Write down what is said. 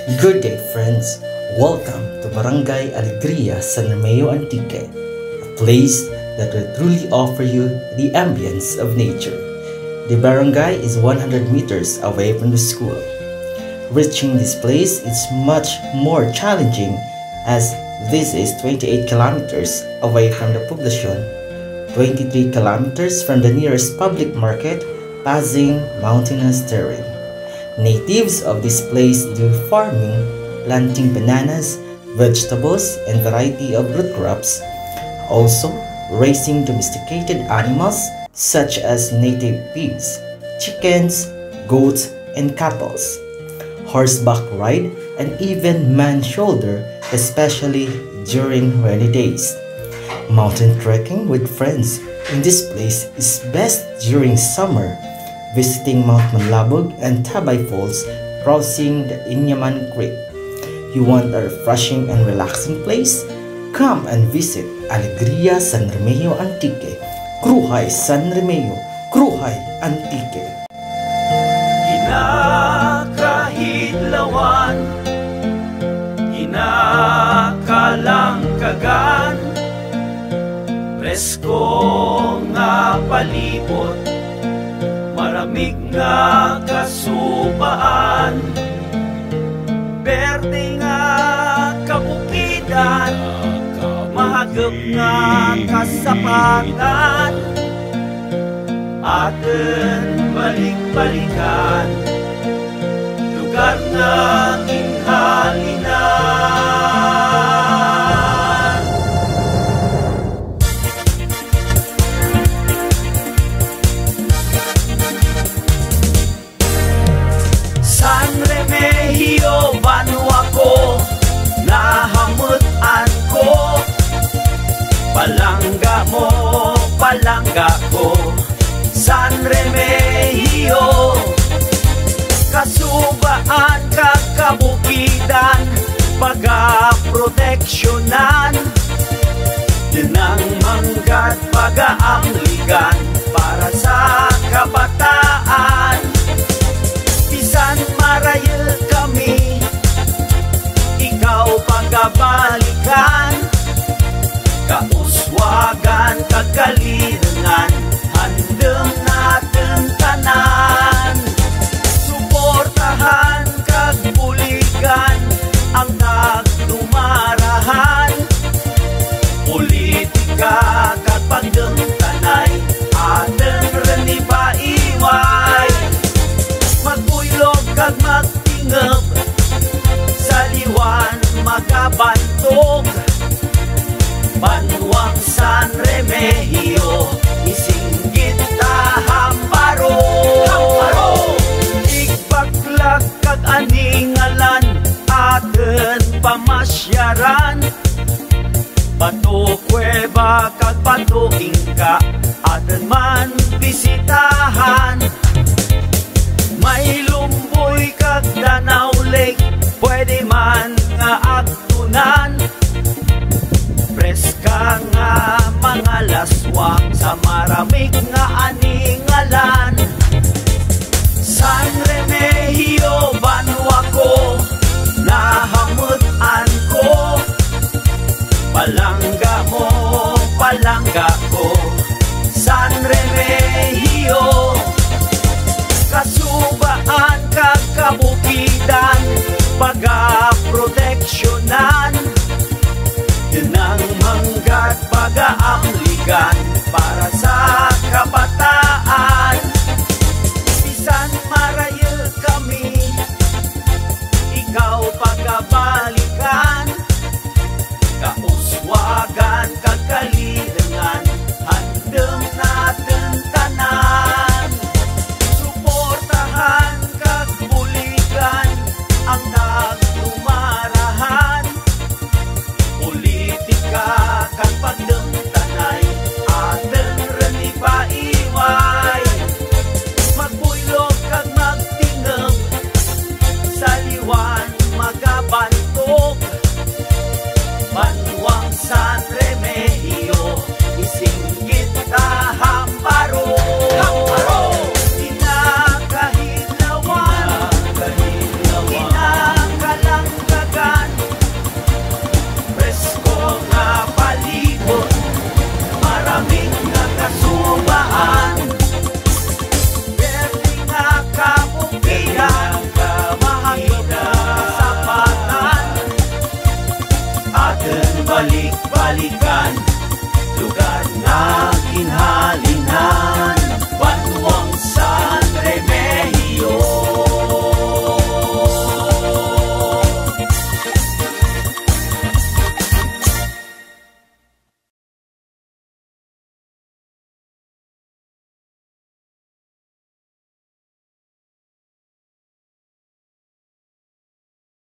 Good day, friends. Welcome to Barangay Alegria, San Romeo Antique, a place that will truly offer you the ambience of nature. The barangay is 100 meters away from the school. Reaching this place is much more challenging as this is 28 kilometers away from the poblacion, 23 kilometers from the nearest public market, passing mountainous terrain. Natives of this place do farming, planting bananas, vegetables, and variety of root crops. Also, raising domesticated animals such as native pigs, chickens, goats, and cattle. Horseback ride and even man shoulder, especially during rainy days. Mountain trekking with friends in this place is best during summer. Visiting Mount Manlabog and Tabay Falls, crossing the Inyaman Creek. You want a refreshing and relaxing place? Come and visit Alegria San Romeo Antique. Cruhay San Romeo, Cruhay Antique. Kinakahidlawan, kinakalangkagan, presko nga palibot, maramig nga kasubaan, berde nga kabukidan, mahagap nga kasapatan, atin balik-balikan, lugar nga inhalinan. San Remigio, Banwa ko, nahamutan ko, palangga mo, palangga ko. San Remigio, kasubaan kakabukidan, pagaproteksyonan, dinang manggat pagaamligan para sa kabataan. Bisan marayil kami, ikaw pagabalikan, kauswagan, kagalirangan, handeng natin tanan. Suportahan, kagbuligan, ang nagdumarahan, politika, kagpagdengtanay, atin rin ipaiway. Magbuylog kag magtingog, saliwan magabantog, Banwang San Remigio, isinggit ta Hamparo. Igbaklag kag aningalan, aten pamasyaran, Bato Cueva kag Bato Inka, aten man bisitahan. May lumboy